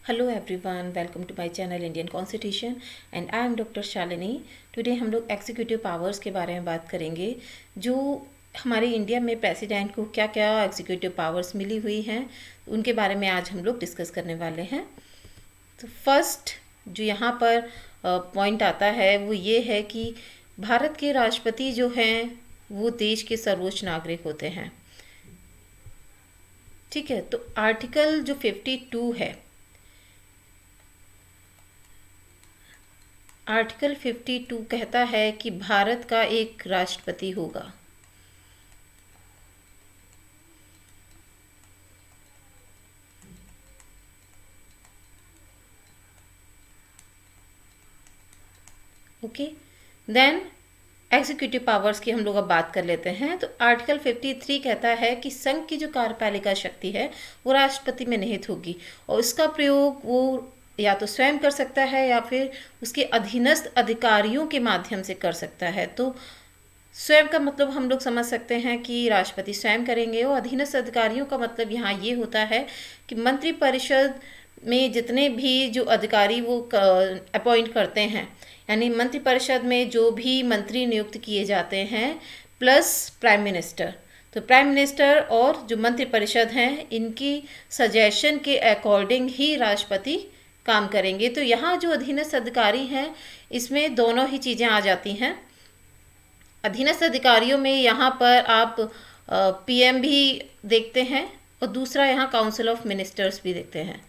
Hello everyone, welcome to my channel Indian constitution and I am doctor Shalini. Today हम लोग executive powers के बारे में बात करेंगे। जो हमारे इंडिया में प्रेसिडेंट को क्या क्या एग्जीक्यूटिव पावर्स मिली हुई हैं उनके बारे में आज हम लोग डिस्कस करने वाले हैं। तो फर्स्ट जो यहाँ पर पॉइंट आता है वो ये है कि भारत के राष्ट्रपति जो हैं वो देश के सर्वोच्च नागरिक होते हैं। ठीक है, तो आर्टिकल जो 52 है, आर्टिकल 52 कहता है कि भारत का एक राष्ट्रपति होगा। ओके, देन एग्जीक्यूटिव पावर्स की हम लोग अब बात कर लेते हैं। तो आर्टिकल 53 कहता है कि संघ की जो कार्यपालिका शक्ति है वो राष्ट्रपति में निहित होगी और उसका प्रयोग वो या तो स्वयं कर सकता है या फिर उसके अधीनस्थ अधिकारियों के माध्यम से कर सकता है। तो स्वयं का मतलब हम लोग समझ सकते हैं कि राष्ट्रपति स्वयं करेंगे और अधीनस्थ अधिकारियों का मतलब यहाँ ये होता है कि मंत्रिपरिषद में जितने भी जो अधिकारी वो अपॉइंट करते हैं, यानी मंत्रिपरिषद में जो भी मंत्री नियुक्त किए जाते हैं प्लस प्राइम मिनिस्टर। तो प्राइम मिनिस्टर और जो मंत्रिपरिषद हैं इनकी सजेशन के अकॉर्डिंग ही राष्ट्रपति काम करेंगे। तो यहाँ जो अधीनस्थ अधिकारी हैं इसमें दोनों ही चीज़ें आ जाती हैं। अधीनस्थ अधिकारियों में यहाँ पर आप पीएम भी देखते हैं और दूसरा यहाँ काउंसिल ऑफ मिनिस्टर्स भी देखते हैं।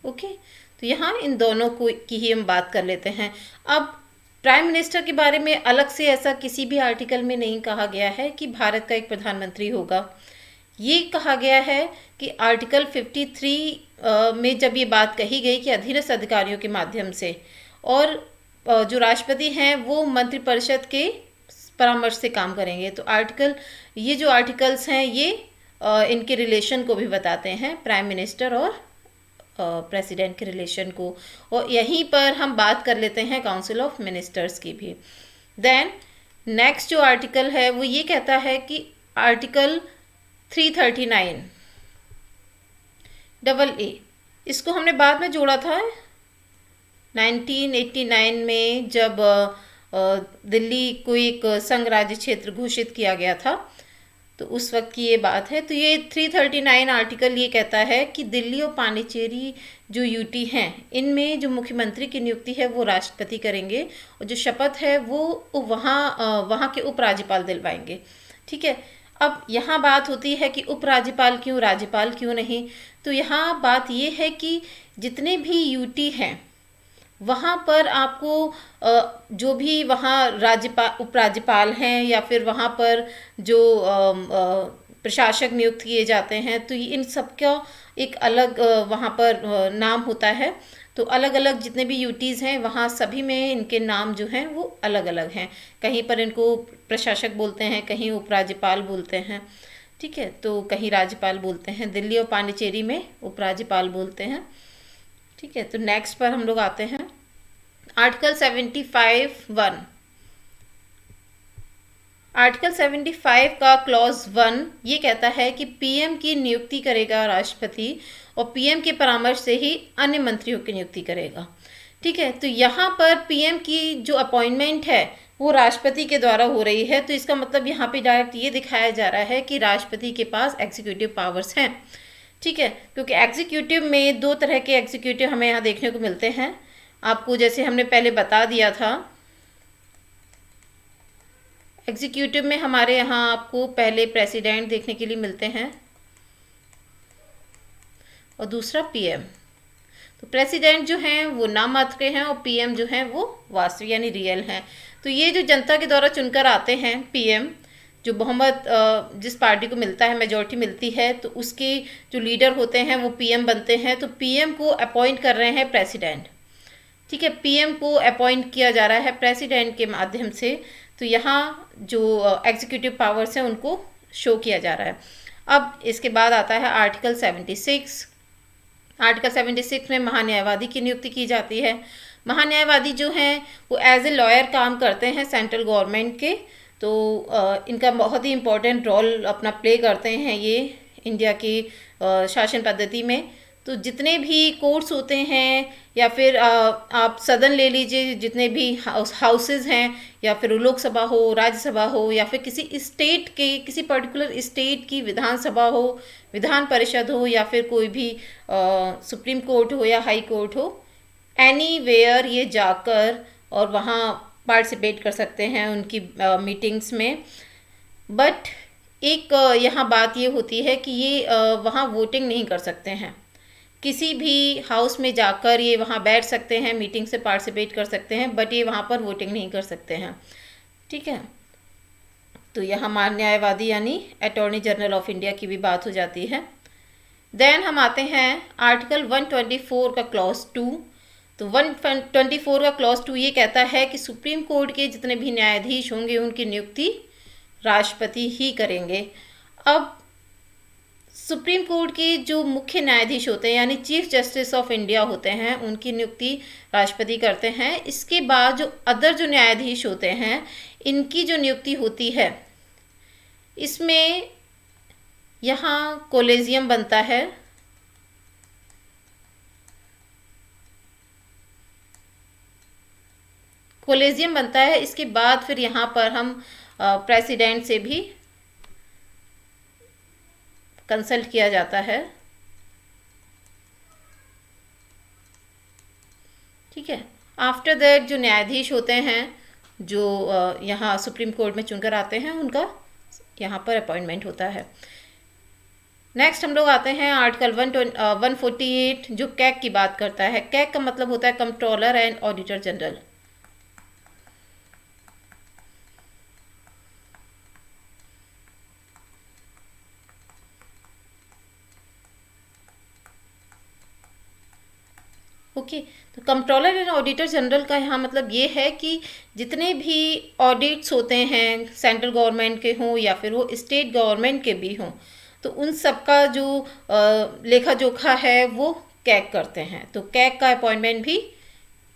ओके, तो यहाँ इन दोनों को की ही हम बात कर लेते हैं। अब प्राइम मिनिस्टर के बारे में अलग से ऐसा किसी भी आर्टिकल में नहीं कहा गया है कि भारत का एक प्रधानमंत्री होगा। ये कहा गया है कि आर्टिकल 53 में जब ये बात कही गई कि अधीनस्थ अधिकारियों के माध्यम से, और जो राष्ट्रपति हैं वो मंत्रिपरिषद के परामर्श से काम करेंगे। तो ये जो आर्टिकल्स हैं ये इनके रिलेशन को भी बताते हैं, प्राइम मिनिस्टर और प्रेसिडेंट के रिलेशन को। और यहीं पर हम बात कर लेते हैं काउंसिल ऑफ मिनिस्टर्स की भी। देन नेक्स्ट जो आर्टिकल है वो ये कहता है कि आर्टिकल 339 डबल ए, इसको हमने बाद में जोड़ा था 1989 में जब दिल्ली को एक संघ राज्य क्षेत्र घोषित किया गया था, तो उस वक्त की ये बात है। तो ये 339 आर्टिकल ये कहता है कि दिल्ली और पांडिचेरी जो यूटी हैं इनमें जो मुख्यमंत्री की नियुक्ति है वो राष्ट्रपति करेंगे और जो शपथ है वो वहाँ के उपराज्यपाल दिलवाएंगे। ठीक है, अब यहाँ बात होती है कि उपराज्यपाल क्यों, राज्यपाल क्यों नहीं। तो यहाँ बात ये है कि जितने भी यूटी हैं वहाँ पर आपको जो भी वहाँ उपराज्यपाल हैं या फिर वहाँ पर जो प्रशासक नियुक्त किए जाते हैं, तो इन सबका एक अलग वहाँ पर नाम होता है। तो अलग अलग जितने भी यूटीज़ हैं वहाँ सभी में इनके नाम जो हैं वो अलग अलग हैं। कहीं पर इनको प्रशासक बोलते हैं, कहीं उपराज्यपाल बोलते हैं। ठीक है, तो कहीं राज्यपाल बोलते हैं। दिल्ली और पांडिचेरी में उपराज्यपाल बोलते हैं। ठीक है, तो नेक्स्ट पर हम लोग आते हैं आर्टिकल 75(1). आर्टिकल 75 का क्लॉज 1 ये कहता है कि पीएम की नियुक्ति करेगा राष्ट्रपति और पीएम के परामर्श से ही अन्य मंत्रियों की नियुक्ति करेगा। ठीक है, तो यहाँ पर पीएम की जो अपॉइंटमेंट है वो राष्ट्रपति के द्वारा हो रही है। तो इसका मतलब यहाँ पे डायरेक्ट ये दिखाया जा रहा है कि राष्ट्रपति के पास एग्जीक्यूटिव पावर्स हैं। ठीक है, क्योंकि एग्जीक्यूटिव में दो तरह के एग्जीक्यूटिव हमें यहाँ देखने को मिलते हैं। आपको जैसे हमने पहले बता दिया था, एग्जीक्यूटिव में हमारे यहाँ आपको पहले प्रेसिडेंट देखने के लिए मिलते हैं और दूसरा पीएम। तो प्रेसिडेंट जो हैं वो नाम मात्र के हैं और पीएम जो हैं वो वास्तविक यानी रियल हैं। तो ये जो जनता के द्वारा चुनकर आते हैं पीएम, जो बहुमत जिस पार्टी को मिलता है, मेजॉरिटी मिलती है, तो उसके जो लीडर होते हैं वो पीएम बनते हैं। तो पीएम को अपॉइंट कर रहे हैं प्रेसिडेंट। ठीक है, पीएम को अपॉइंट किया जा रहा है प्रेसिडेंट के माध्यम से। तो यहाँ जो एग्जीक्यूटिव पावर्स हैं उनको शो किया जा रहा है। अब इसके बाद आता है आर्टिकल 76। आर्टिकल 76 में महान्यायवादी की नियुक्ति की जाती है। महान्यायवादी जो हैं वो एज ए लॉयर काम करते हैं सेंट्रल गवर्नमेंट के। तो इनका बहुत ही इम्पोर्टेंट रोल अपना प्ले करते हैं ये इंडिया की शासन पद्धति में। तो जितने भी कोर्ट्स होते हैं या फिर आप सदन ले लीजिए, जितने भी हाउसेस हैं, या फिर लोकसभा हो, राज्यसभा हो, या फिर किसी स्टेट के किसी पर्टिकुलर स्टेट की विधानसभा हो, विधान परिषद हो, या फिर कोई भी सुप्रीम कोर्ट हो या हाई कोर्ट हो, एनीवेयर ये जाकर और वहाँ पार्टिसिपेट कर सकते हैं उनकी मीटिंग्स में। बट एक यहाँ बात ये होती है कि ये वहाँ वोटिंग नहीं कर सकते हैं। किसी भी हाउस में जाकर ये वहाँ बैठ सकते हैं, मीटिंग से पार्टिसिपेट कर सकते हैं, बट ये वहाँ पर वोटिंग नहीं कर सकते हैं। ठीक है, तो यहाँ महान न्यायवादी यानी अटॉर्नी जनरल ऑफ इंडिया की भी बात हो जाती है। देन हम आते हैं आर्टिकल 124 का क्लॉज 2। तो 124 का क्लॉज 2 ये कहता है कि सुप्रीम कोर्ट के जितने भी न्यायाधीश होंगे उनकी नियुक्ति राष्ट्रपति ही करेंगे। अब सुप्रीम कोर्ट के जो मुख्य न्यायाधीश होते हैं यानी चीफ जस्टिस ऑफ इंडिया होते हैं, उनकी नियुक्ति राष्ट्रपति करते हैं। इसके बाद जो अदर जो न्यायाधीश होते हैं इनकी जो नियुक्ति होती है, इसमें यहाँ कोलेजियम बनता है। कोलेजियम बनता है, इसके बाद फिर यहाँ पर हम प्रेसिडेंट से भी कंसल्ट किया जाता है। ठीक है, आफ्टर दैट जो न्यायाधीश होते हैं जो यहाँ सुप्रीम कोर्ट में चुनकर आते हैं, उनका यहाँ पर अपॉइंटमेंट होता है। नेक्स्ट हम लोग आते हैं आर्टिकल 148 जो कैग की बात करता है। कैग का मतलब होता है controller and auditor general. Okay, तो कंट्रोलर एंड ऑडिटर जनरल का यहाँ मतलब ये है कि जितने भी ऑडिट्स होते हैं सेंट्रल गवर्नमेंट के हों या फिर वो स्टेट गवर्नमेंट के भी हों, तो उन सब का जो लेखा जोखा है वो कैग करते हैं। तो कैग का अपॉइंटमेंट भी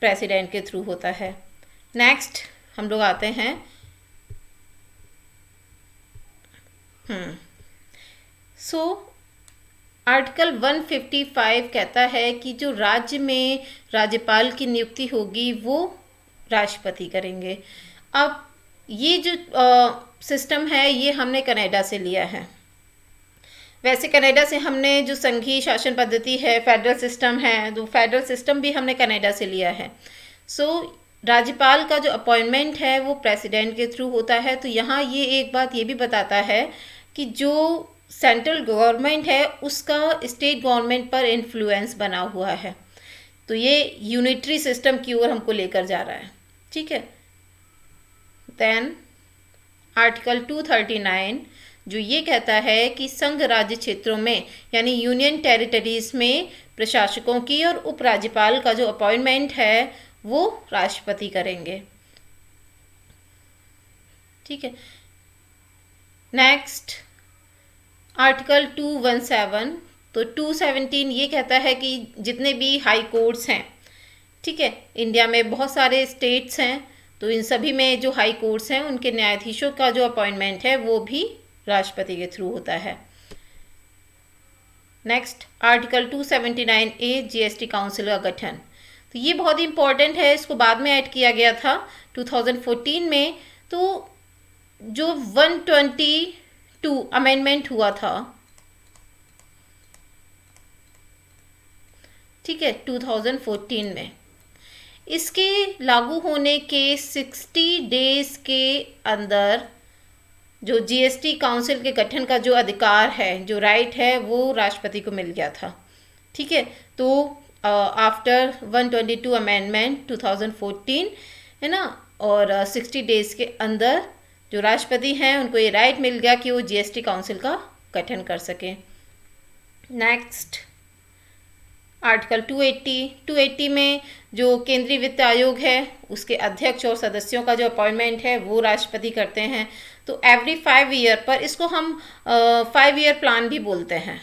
प्रेसिडेंट के थ्रू होता है। नेक्स्ट हम लोग आते हैं आर्टिकल 155 कहता है कि जो राज्य में राज्यपाल की नियुक्ति होगी वो राष्ट्रपति करेंगे। अब ये जो सिस्टम है ये हमने कनाडा से लिया है। वैसे कनाडा से हमने जो संघीय शासन पद्धति है, फेडरल सिस्टम है, तो फेडरल सिस्टम भी हमने कनाडा से लिया है। राज्यपाल का जो अपॉइंटमेंट है वो प्रेसिडेंट के थ्रू होता है। तो यहाँ ये एक बात ये भी बताता है कि जो सेंट्रल गवर्नमेंट है उसका स्टेट गवर्नमेंट पर इन्फ्लुएंस बना हुआ है। तो ये यूनिटरी सिस्टम की ओर हमको लेकर जा रहा है। ठीक है, देन आर्टिकल 239 जो ये कहता है कि संघ राज्य क्षेत्रों में यानी यूनियन टेरिटरीज में प्रशासकों की और उपराज्यपाल का जो अपॉइंटमेंट है वो राष्ट्रपति करेंगे। ठीक है, नेक्स्ट आर्टिकल 217। तो 217 ये कहता है कि जितने भी हाई कोर्ट्स हैं, ठीक है, इंडिया में बहुत सारे स्टेट्स हैं, तो इन सभी में जो हाई कोर्ट्स हैं उनके न्यायाधीशों का जो अपॉइंटमेंट है वो भी राष्ट्रपति के थ्रू होता है। Next article 279A GST council का गठन। तो ये बहुत ही इंपॉर्टेंट है, इसको बाद में ऐड किया गया था 2014 में। तो जो 122 अमेंडमेंट हुआ था, ठीक है, 2014 में, इसके लागू होने के 60 डेज के अंदर जो जीएसटी काउंसिल के गठन का जो अधिकार है, जो राइट है, वो राष्ट्रपति को मिल गया था। ठीक है, तो आफ्टर 122 अमेंडमेंट 2014 है ना, और 60 डेज के अंदर जो राष्ट्रपति हैं उनको ये राइट मिल गया कि वो जीएसटी काउंसिल का गठन कर सकें। नेक्स्ट आर्टिकल 280 में जो केंद्रीय वित्त आयोग है उसके अध्यक्ष और सदस्यों का जो अपॉइंटमेंट है वो राष्ट्रपति करते हैं। तो एवरी 5 ईयर पर, इसको हम 5 ईयर प्लान भी बोलते हैं,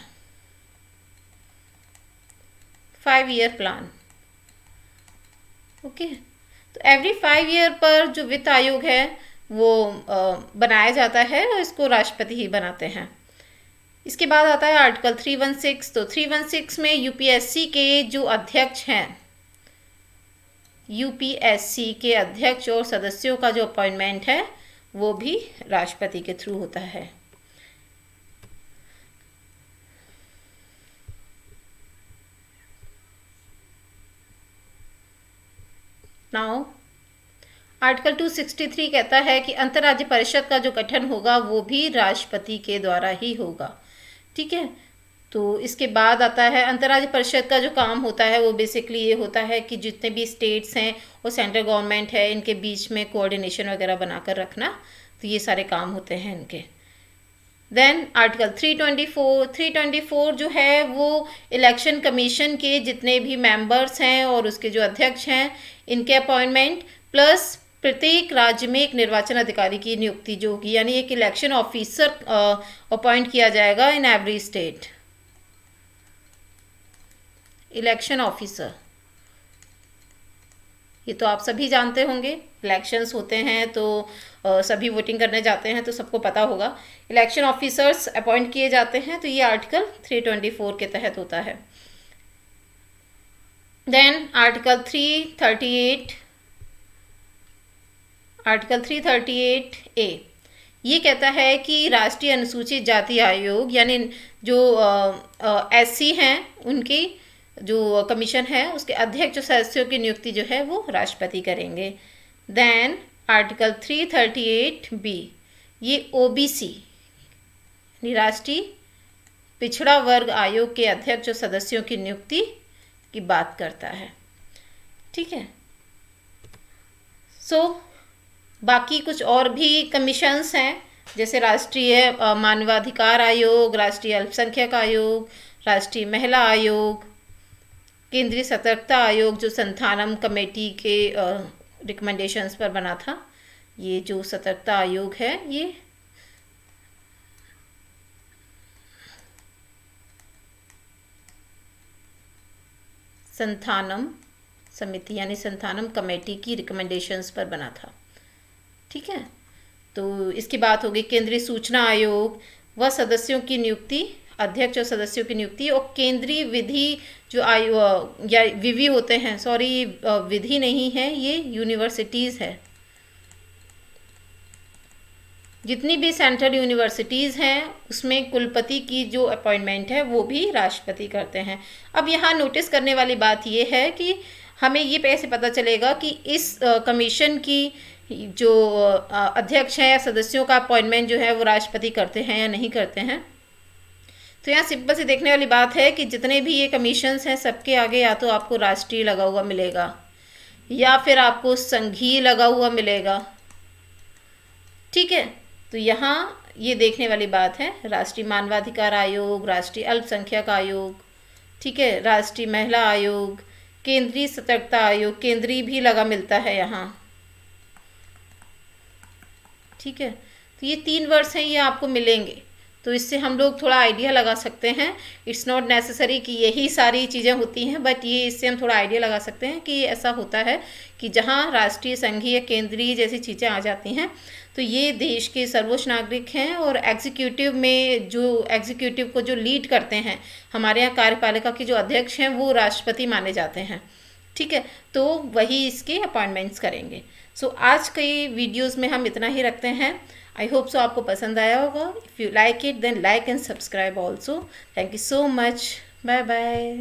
5 ईयर प्लान। ओके, तो एवरी 5 ईयर पर जो वित्त आयोग है वो बनाया जाता है और इसको राष्ट्रपति ही बनाते हैं। इसके बाद आता है आर्टिकल 316। तो 316 में यूपीएससी के जो अध्यक्ष हैं, यूपीएससी के अध्यक्ष और सदस्यों का जो अपॉइंटमेंट है वो भी राष्ट्रपति के थ्रू होता है। नाउ आर्टिकल 263 कहता है कि अंतर्राज्य परिषद का जो गठन होगा वो भी राष्ट्रपति के द्वारा ही होगा। ठीक है, तो इसके बाद आता है अंतर्राज्य परिषद का जो काम होता है वो बेसिकली ये होता है कि जितने भी स्टेट्स हैं और सेंट्रल गवर्नमेंट है इनके बीच में कोऑर्डिनेशन वगैरह बनाकर रखना, तो ये सारे काम होते हैं इनके। देन आर्टिकल 324 जो है वो इलेक्शन कमीशन के जितने भी मेंबर्स हैं और उसके जो अध्यक्ष हैं इनके अपॉइंटमेंट, प्लस प्रत्येक राज्य में एक निर्वाचन अधिकारी की नियुक्ति जो होगी, यानी एक इलेक्शन ऑफिसर अपॉइंट किया जाएगा in every state. Election officer, ये तो आप सभी जानते होंगे, इलेक्शंस होते हैं तो सभी वोटिंग करने जाते हैं तो सबको पता होगा, इलेक्शन ऑफिसर्स अपॉइंट किए जाते हैं। तो ये आर्टिकल 324 के तहत होता है। देन आर्टिकल 338 ए ये कहता है कि राष्ट्रीय अनुसूचित जाति आयोग यानी जो एससी हैं उनकी जो कमीशन है उसके अध्यक्ष सदस्यों की नियुक्ति जो है वो राष्ट्रपति करेंगे। देन आर्टिकल 338 बी ये ओबीसी यानी राष्ट्रीय पिछड़ा वर्ग आयोग के अध्यक्ष और सदस्यों की नियुक्ति की बात करता है। ठीक है, सो बाकी कुछ और भी कमीशंस हैं जैसे राष्ट्रीय मानवाधिकार आयोग, राष्ट्रीय अल्पसंख्यक आयोग, राष्ट्रीय महिला आयोग, केंद्रीय सतर्कता आयोग जो संथानम कमेटी के रिकमेंडेशंस पर बना था। ये जो सतर्कता आयोग है ये संथानम समिति यानी संथानम कमेटी की रिकमेंडेशंस पर बना था। ठीक है, तो इसकी बात होगी केंद्रीय सूचना आयोग व सदस्यों की नियुक्ति, अध्यक्ष और सदस्यों की नियुक्ति, और केंद्रीय विधि जो आयोग या विवि होते हैं, सॉरी विधि नहीं है ये यूनिवर्सिटीज़ है, जितनी भी सेंट्रल यूनिवर्सिटीज़ हैं उसमें कुलपति की जो अपॉइंटमेंट है वो भी राष्ट्रपति करते हैं। अब यहाँ नोटिस करने वाली बात ये है कि हमें ये कैसे पता चलेगा कि इस कमीशन की जो अध्यक्ष हैं या सदस्यों का अपॉइंटमेंट जो है वो राष्ट्रपति करते हैं या नहीं करते हैं। तो यहाँ सिंपल से देखने वाली बात है कि जितने भी ये कमीशंस हैं सबके आगे या तो आपको राष्ट्रीय लगा हुआ मिलेगा या फिर आपको संघीय लगा हुआ मिलेगा। ठीक है, तो यहाँ ये देखने वाली बात है राष्ट्रीय मानवाधिकार आयोग, राष्ट्रीय अल्पसंख्यक आयोग, ठीक है, राष्ट्रीय महिला आयोग, केंद्रीय सतर्कता आयोग, केंद्रीय भी लगा मिलता है यहाँ। ठीक है, तो ये 3 वर्ड्स हैं ये आपको मिलेंगे, तो इससे हम लोग थोड़ा आइडिया लगा सकते हैं। इट्स नॉट नेसेसरी कि यही सारी चीज़ें होती हैं, बट ये इससे हम थोड़ा आइडिया लगा सकते हैं कि ऐसा होता है कि जहाँ राष्ट्रीय, संघीय, केंद्रीय जैसी चीज़ें आ जाती हैं तो ये देश के सर्वोच्च नागरिक हैं और एग्जीक्यूटिव में जो एग्जीक्यूटिव को जो लीड करते हैं, हमारे यहाँ कार्यपालिका के जो अध्यक्ष हैं वो राष्ट्रपति माने जाते हैं। ठीक है, तो वही इसके अपॉइंटमेंट्स करेंगे। सो आज के वीडियोज़ में हम इतना ही रखते हैं। आई होप सो आपको पसंद आया होगा। If you like it then like and subscribe also. Thank you so much, bye bye.